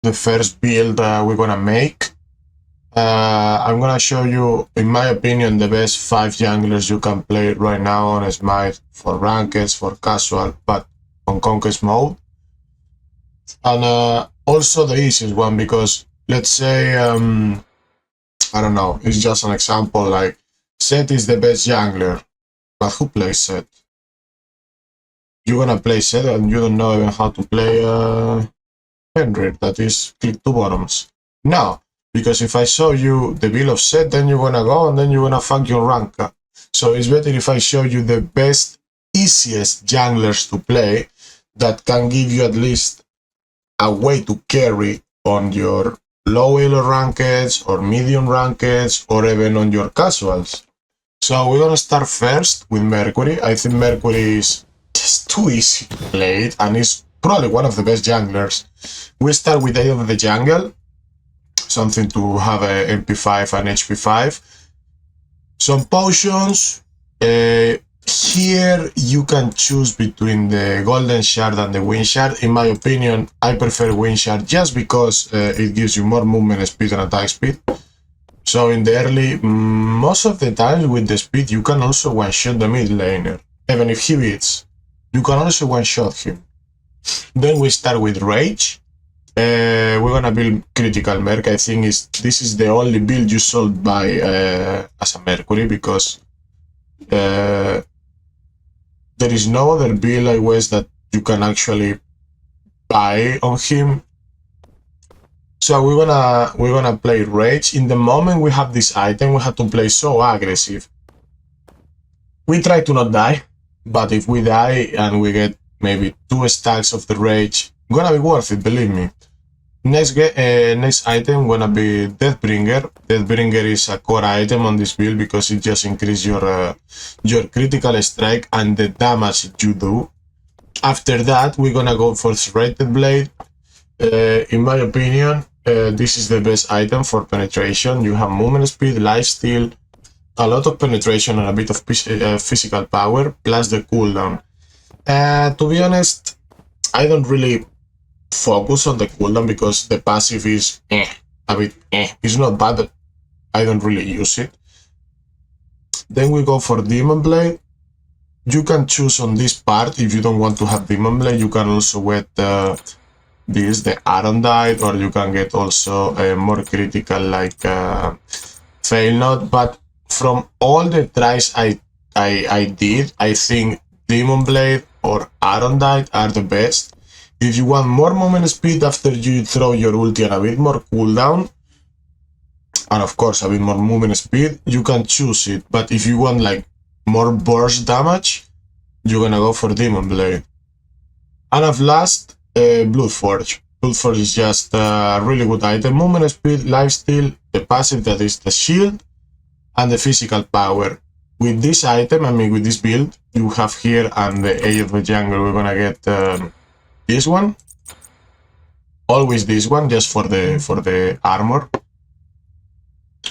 the first build we're gonna make. I'm gonna show you, in my opinion, the best 5 junglers you can play right now on Smite for rankeds, for casual, but on conquest mode. And also the easiest one, because let's say, I don't know, it's just an example, like Set is the best jungler, but who plays Set? You're gonna play Set and you don't know even how to play Fenrir, that is click two bottoms. No, because if I show you the build of Set, then you're gonna go and then you're gonna fuck your rank up. So it's better if I show you the best, easiest junglers to play that can give you at least a way to carry on your low elo rankeds or medium rankeds or even on your casuals. So we're gonna start first with Mercury. I think Mercury is just too easy to play it, and is probably one of the best junglers. We start with Eye of the Jungle, something to have a MP5 and HP5. Some potions. Here you can choose between the Golden Shard and the Wind Shard. In my opinion, I prefer Wind Shard just because it gives you more movement speed and attack speed. So in the early, most of the time with the speed, you can also one-shot the mid laner. Even if he beats, you can also one-shot him. Then we start with Rage. We're gonna build Critical Merc. I think this is the only build you sold by as a Mercury, because there is no other build, I guess, that you can actually buy on him. So we're gonna play Rage. In the moment we have this item, we have to play so aggressive. We try to not die, but if we die and we get maybe 2 stacks of the Rage, gonna be worth it, believe me. Next item gonna be Deathbringer. Deathbringer is a core item on this build because it just increases your critical strike and the damage you do. After that, we're gonna go for Serrated Blade. In my opinion, this is the best item for penetration. You have movement speed, lifesteal, a lot of penetration and a bit of physical power, plus the cooldown. To be honest, I don't really focus on the cooldown because the passive is a bit It's not bad, but I don't really use it. Then we go for Demon Blade. You can choose on this part, if you don't want to have Demon Blade, you can also get the Iron Dite, or you can get also a more critical like Fail Not. But from all the tries I did, I think Demon Blade or Iron Dite are the best. If you want more movement speed after you throw your ulti and a bit more cooldown, and of course a bit more movement speed, you can choose it. But if you want like more burst damage, you're gonna go for Demon Blade. And at last, Bloodforge. Bloodforge is just a really good item. Movement speed, lifesteal, the passive, that is the shield, and the physical power. With this item, I mean with this build, you have here and the Age of the Jungle, we're gonna get this one. Always this one, just for the armor.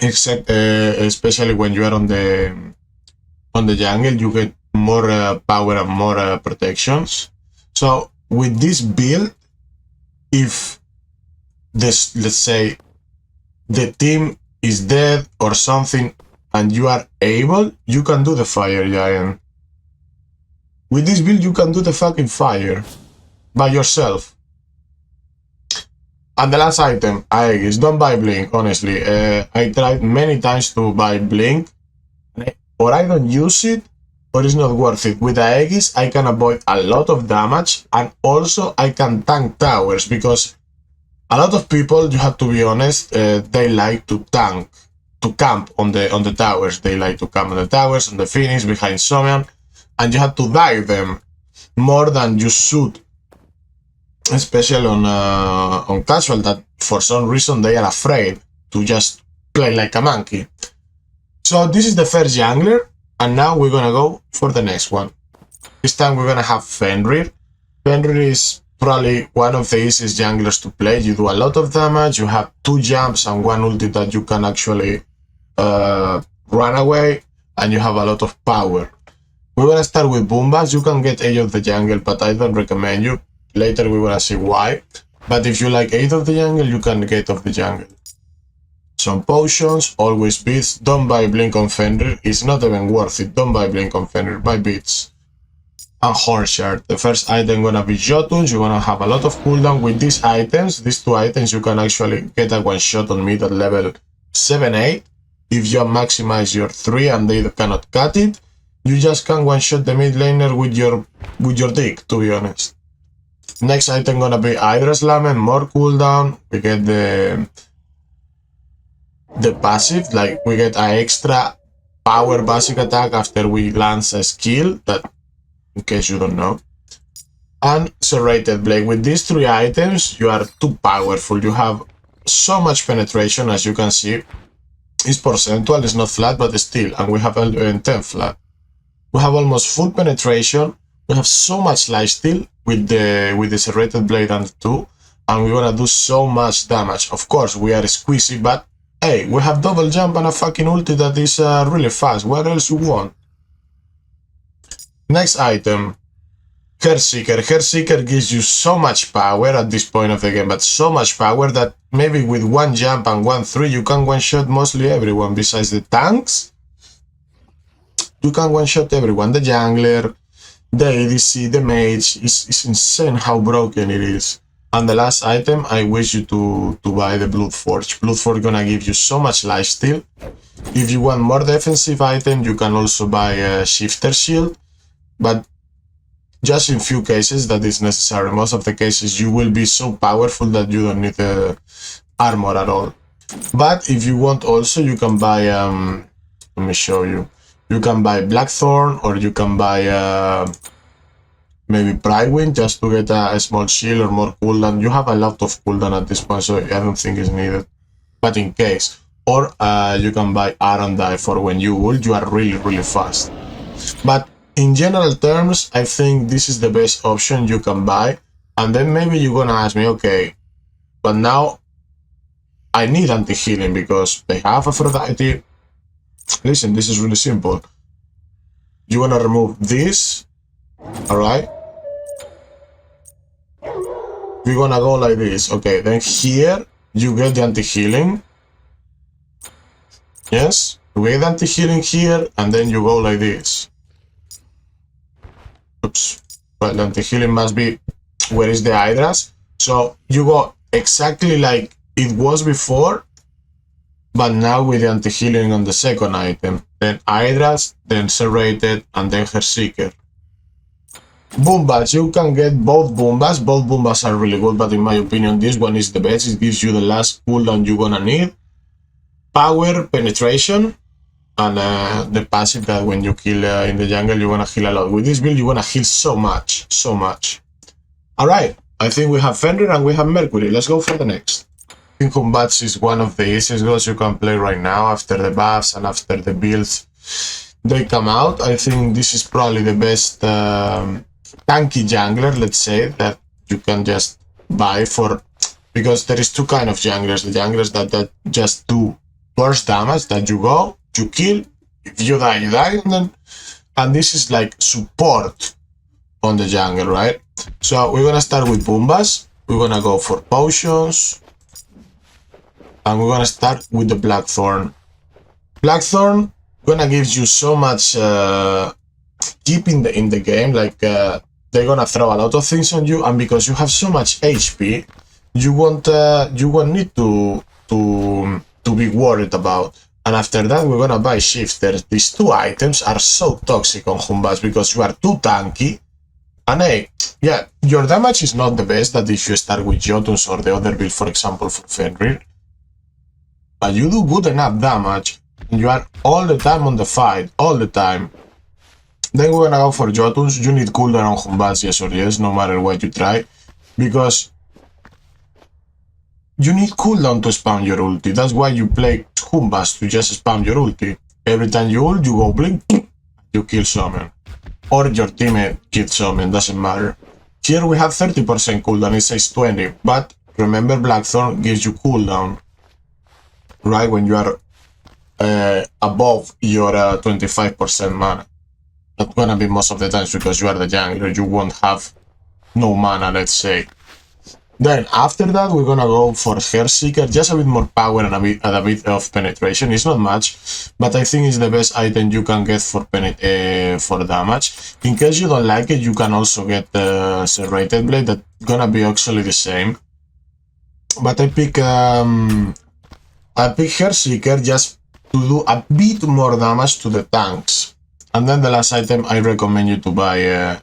Except especially when you are on the jungle, you get more power and more protections. So with this build, if this, let's say, the team is dead or something and you are able, you can do the Fire Giant. With this build, you can do the fucking fire by yourself. And the last item, Aegis. Don't buy Blink, honestly. I tried many times to buy Blink, or I don't use it, or it's not worth it. With Aegis, I can avoid a lot of damage, and also I can tank towers, because a lot of people, you have to be honest, they like to camp on the towers. They like to camp on the towers, on the Phoenix, behind Someone, and you have to dive them more than you should. Especially on casual, that for some reason they are afraid to just play like a monkey. So this is the first jungler, and now we're gonna go for the next one. This time we're gonna have Fenrir. Fenrir is probably one of the easiest junglers to play. You do a lot of damage, you have 2 jumps and 1 ulti that you can actually run away, and you have a lot of power. We're gonna start with Boombas. You can get Age of the Jungle, but I don't recommend you. Later we're gonna see why. But if you like 8 of the jungle, you can get of the jungle. Some potions, always beats. Don't buy Blink on Fenrir, it's not even worth it. Don't buy Blink on Fenrir, buy beats. And Horn Shard. The first item gonna be Jotuns. You're gonna have a lot of cooldown with these items. These two items you can actually get a one shot on mid at level 7-8. If you maximize your 3 and they cannot cut it, you just can one shot the mid laner with your dick, to be honest. Next item gonna be Hydra Slam, more cooldown. We get the passive, like we get an extra power basic attack after we lance a skill, that in case you don't know. And Serrated Blade. With these 3 items, you are too powerful. You have so much penetration, as you can see. It's percentual, it's not flat, but still. And we have 10 flat. We have almost full penetration. We have so much lifesteal with the Serrated Blade and 2. And we're gonna do so much damage. Of course, we are squeezy, but hey, we have double jump and a fucking ulti that is really fast. What else you want? Next item, Hairseeker. Hairseeker gives you so much power at this point of the game, but so much power that maybe with 1 jump and 1 3 you can one-shot mostly everyone. Besides the tanks, you can one-shot everyone. The jungler, the ADC, the mage. It's insane how broken it is. And the last item, I wish you to buy the Bloodforge. Bloodforge gonna give you so much lifesteal. If you want more defensive item, you can also buy a Shifter Shield. But just in few cases that is necessary. Most of the cases you will be so powerful that you don't need armor at all. But if you want also, you can buy, let me show you. You can buy Blackthorn, or you can buy maybe Pridewind just to get a small shield or more cooldown. You have a lot of cooldown at this point, so I don't think it's needed. But in case. Or you can buy Arendelle for when you ult, you are really, really fast. But in general terms, I think this is the best option you can buy. And then maybe you're gonna ask me, okay, but now I need anti-healing because they have Aphrodite. Listen, this is really simple. You wanna remove this, alright? We're gonna go like this, okay, then here you get the anti-healing. Yes, we get anti-healing here, and then you go like this. Oops. Well, the anti-healing must be where is the Hydras. So you go exactly like it was before, but now with the anti-healing on the second item. Then Hydras, then Serrated, and then Hairseeker. Boombas, you can get both Boombas. Both Boombas are really good, but in my opinion, this one is the best. It gives you the last cooldown you're gonna need. Power, penetration, and the passive that when you kill in the jungle, you're gonna heal a lot. With this build, you're gonna heal so much, so much. Alright, I think we have Fenrir and we have Mercury. Let's go for the next. I think Combats is one of the easiest goals you can play right now after the buffs and after the builds they come out. I think this is probably the best tanky jungler, let's say, that you can just buy for, because there is 2 kind of junglers. The junglers that just do burst damage, that you go, you kill, if you die, you die, and this is like support on the jungle, right? So we're gonna start with Boombas, we're gonna go for potions, and we're gonna start with the Blackthorn. Blackthorn gonna give you so much keep in the game, like they're gonna throw a lot of things on you, and because you have so much HP, you won't need to be worried about. And after that, we're gonna buy Shifters. These 2 items are so toxic on Humbas because you are too tanky. And hey, yeah, your damage is not the best that if you start with Jotuns or the other build, for example, for Fenrir. But you do good enough damage, and you are all the time on the fight, all the time. Then we're gonna go for Jotuns. You need cooldown on Humbas, yes or yes, no matter what you try. Because you need cooldown to spam your ulti. That's why you play Humbas, to just spam your ulti. Every time you ult, you go blink, you kill someone. Or your teammate kills someone, doesn't matter. Here we have 30% cooldown, it says 20. But remember, Blackthorn gives you cooldown, right? When you are above your 25% mana. Not gonna be most of the times because you are the jungler, you won't have no mana, let's say. Then after that, we're gonna go for Hairseeker, just a bit more power and a bit of penetration. It's not much, but I think it's the best item you can get for damage. In case you don't like it, you can also get the Serrated Blade, that's gonna be actually the same. But I pick Hairseeker just to do a bit more damage to the tanks. And then the last item, I recommend you to buy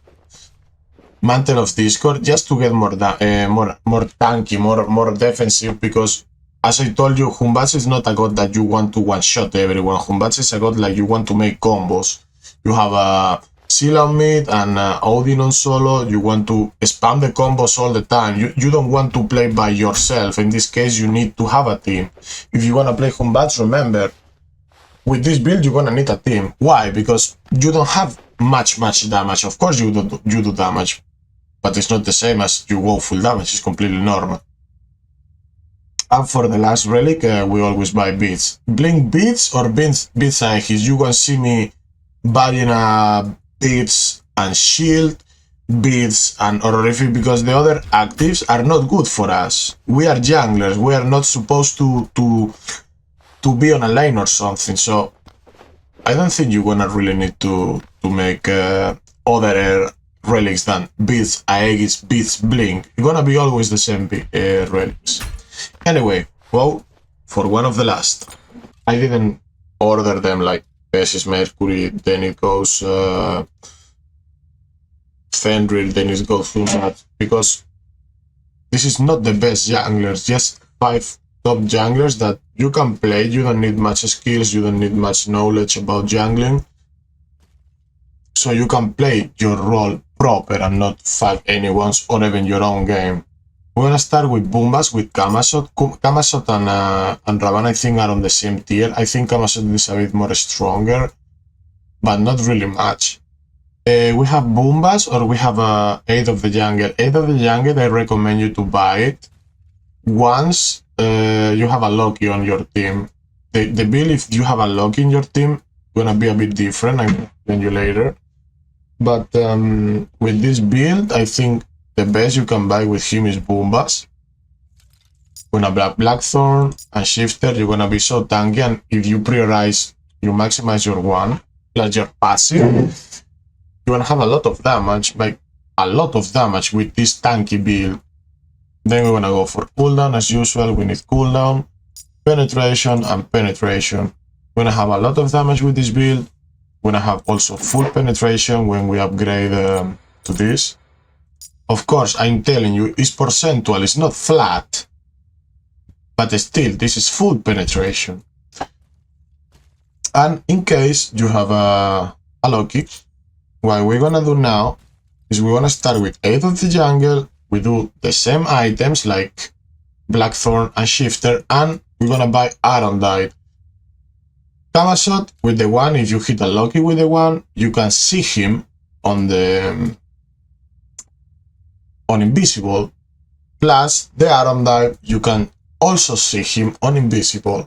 Mantle of Discord, just to get more tanky, more defensive, because as I told you, Humbatsu is not a god that you want to one-shot everyone. Humbatsu is a god like you want to make combos. You have a Scylla on mid and Odin on solo. You want to spam the combos all the time. You don't want to play by yourself. In this case, you need to have a team. If you want to play Humbatsu, remember, with this build, you're gonna need a team. Why? Because you don't have much damage. Of course, you do damage, but it's not the same as you go full damage. It's completely normal. And for the last relic, we always buy beads. Blink beads or beads and his. You can see me buying beads and shield, beads and horrific, because the other actives are not good for us. We are junglers. We are not supposed to be on a lane or something. So I don't think you're gonna really need to make other relics than beads, Aegis, beads, blink. It's gonna be always the same relics. Anyway, well, for one of the last, I didn't order them like Pesis, Mercury, then it goes Fenrir, then it goes Thumat, because this is not the best junglers, just 5 top junglers that you can play. You don't need much skills, you don't need much knowledge about jungling, so you can play your role proper and not fuck anyone's or even your own game. We're gonna start with Boombas, with Camasot. Camasot and Ravan, I think, are on the same tier. I think Camasot is a bit more stronger, but not really much. We have Boombas, or we have Aid of the Jungle. Aid of the Jungle, I recommend you to buy it once you have a Loki on your team. The build, if you have a Loki in your team, gonna be a bit different. I'll explain you later. But with this build, I think the best you can buy with him is Boombas. When a Blackthorn and Shifter, you're gonna be so tanky, and if you prioritize, you maximize your one plus your passive, you're gonna have a lot of damage, like a lot of damage with this tanky build. Then we're gonna go for cooldown as usual. We need cooldown, penetration, and penetration. We're gonna have a lot of damage with this build. We're gonna have also full penetration when we upgrade to this. Of course, I'm telling you, it's percentual, it's not flat, but still, this is full penetration. And in case you have a Loki, what we're gonna do now is we're gonna start with Aid of the Jungle. We do the same items like Blackthorn and Shifter, and we're gonna buy Arondite. Camasot with the one, if you hit a Loki with the one, you can see him on the on invisible, plus the Arondite, you can also see him on invisible.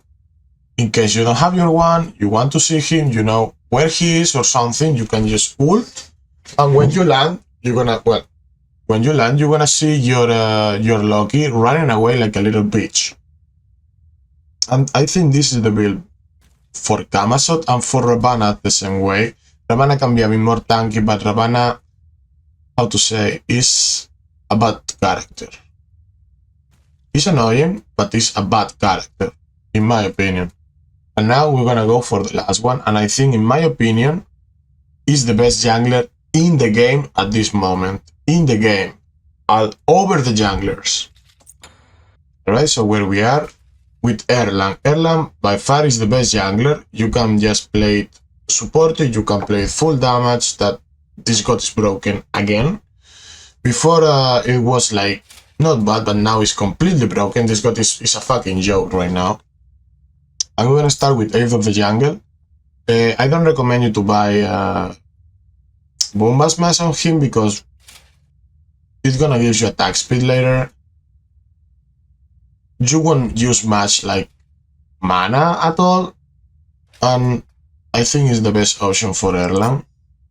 In case you don't have your one, you want to see him, you know where he is or something, you can just ult, and when you land, you're gonna, well, when you land, you're gonna see your Loki running away like a little bitch. And I think this is the build for Camasot, and for Ravana the same way. Ravana can be a bit more tanky, but Ravana, how to say, is a bad character. He's annoying, but he's a bad character, in my opinion. And now we're gonna go for the last one, and I think, in my opinion, is the best jungler in the game at this moment. In the game, all over the junglers. Alright, so where we are with Erlang. Erlang by far is the best jungler. You can just play it supported, you can play it full damage. That this god is broken again. Before it was like not bad, but now it's completely broken. This god is a fucking joke right now. I'm gonna start with Aid of the Jungle. I don't recommend you to buy Bombas Mass on him because it's gonna give you attack speed later. You won't use much like mana at all, and I think it's the best option for Erlang.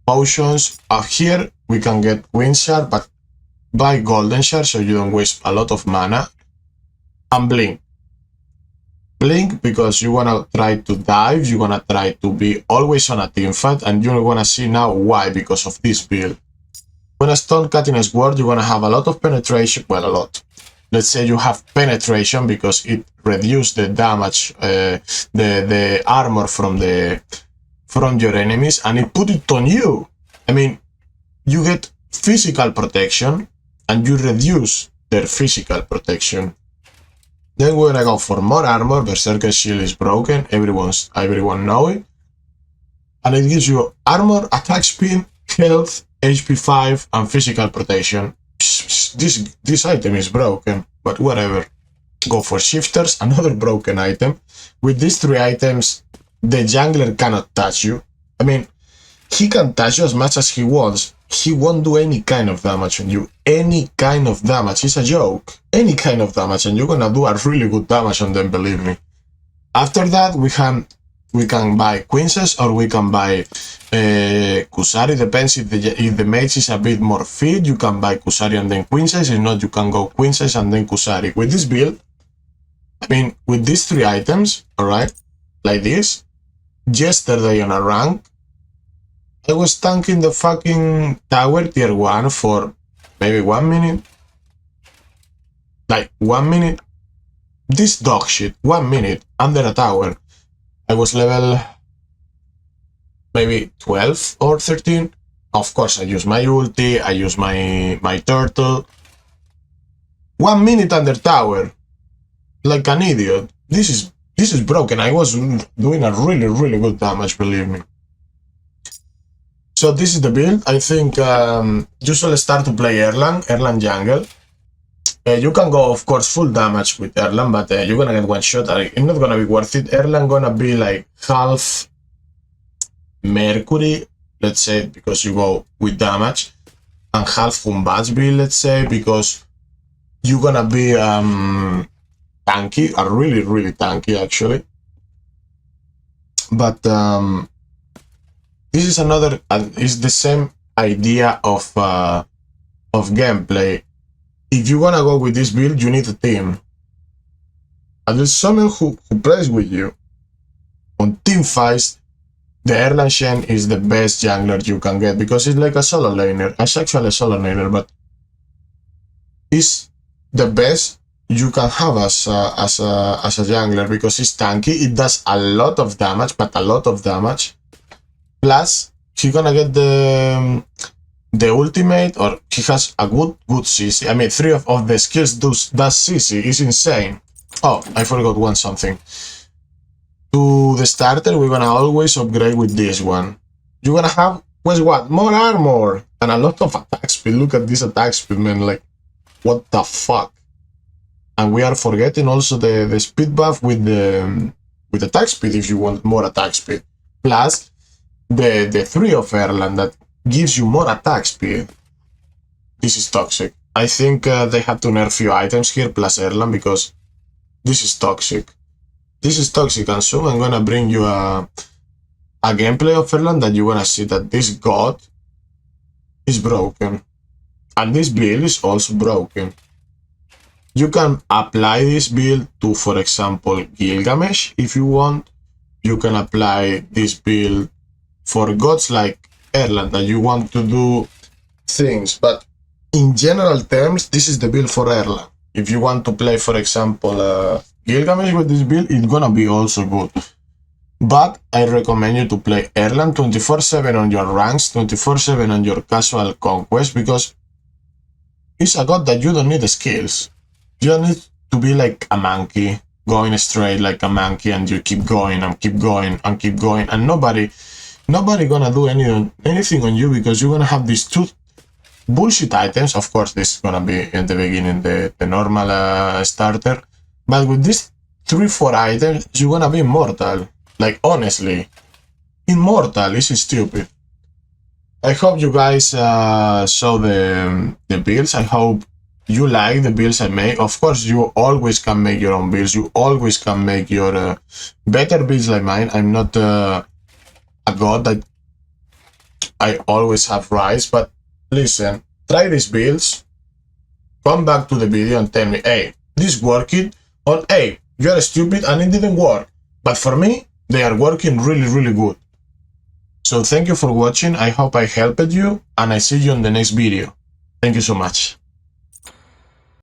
Potions, here we can get Wind Shard, but buy golden shard so you don't waste a lot of mana, and blink. Blink because you wanna try to dive, you wanna try to be always on a team fight, and you're gonna see now why, because of this build. When a stone cutting sword, you're gonna have a lot of penetration, well, a lot. Let's say you have penetration because it reduces the damage, the armor from your enemies, and it put it on you. I mean, you get physical protection and you reduce their physical protection. Then we're gonna go for more armor. Berserker shield is broken. Everyone know it. And it gives you armor, attack speed, health, HP 5, and physical protection. This item is broken, but whatever. Go for shifters, another broken item. With these 3 items, the jungler cannot touch you. I mean, he can touch you as much as he wants. He won't do any kind of damage on you. Any kind of damage. It's a joke. Any kind of damage, and you're gonna do a really good damage on them, believe me. After that, we can buy Quinces or we can buy Kusari. Depends if the mage is a bit more fit, you can buy Kusari and then Quinces. If not, you can go Quinces and then Kusari. With this build, I mean, with these 3 items, alright, like this, yesterday on a rank, I was tanking the fucking tower tier 1 for maybe 1 minute. Like 1 minute. This dog shit, 1 minute under a tower. I was level maybe 12 or 13. Of course, I use my ulti, I use my turtle. 1 minute under tower. Like an idiot. This is broken. I was doing a really good damage, believe me. So this is the build. I think you should start to play Erlang jungle. You can go, of course, full damage with Erlang, but you're gonna get one shot. It's not gonna be worth it. Erlang gonna be like half Mercury, let's say, because you go with damage, and half Humbatsby, let's say, because you're gonna be tanky, really tanky actually. But this is another, it's the same idea of gameplay. If you wanna go with this build, you need a team. And there's someone who plays with you. On team fights, the Erlang Shen is the best jungler you can get because it's like a solo laner. It's actually a solo laner, but it's the best you can have as a jungler because it's tanky. It does a lot of damage, but a lot of damage. Plus, he's gonna get the ultimate, or he has a good CC. I mean, 3 of the skills does CC. Is insane. Oh, I forgot something. To the starter, we're gonna always upgrade with this one. You're gonna have, what? More armor and a lot of attack speed. Look at this attack speed, man. Like, what the fuck? And we are forgetting also the speed buff with the attack speed if you want more attack speed. Plus, the 3 of Erlang that gives you more attack speed. This is toxic. I think they have to nerf few items here plus Erlang because this is toxic. This is toxic, and soon I'm gonna bring you a gameplay of Erlang that you're gonna see that this god is broken. And this build is also broken. You can apply this build to, for example, Gilgamesh if you want. You can apply this build for gods like Erlang that you want to do things, but in general terms, this is the build for Erlang. If you want to play, for example, Gilgamesh with this build, it's gonna be also good. But I recommend you to play Erlang 24/7 on your ranks, 24/7 on your casual conquest, because it's a god that you don't need skills. You don't need to be like a monkey, going straight like a monkey, and you keep going and keep going and keep going, and nobody gonna do anything on you because you're gonna have these 2 bullshit items. Of course, this is gonna be in the beginning the normal starter, but with these 3-4 items, you're gonna be immortal. Like, honestly, immortal. This is stupid. I hope you guys saw the builds. I hope you like the builds I make. Of course, you always can make your own builds. You always can make your better builds like mine. I'm not a god that I always have rights, but listen, try these builds. come back to the video and tell me, hey, this worked, or hey, you're stupid and it didn't work. But for me, they are working really, really good. So thank you for watching. I hope I helped you, and I see you in the next video. Thank you so much.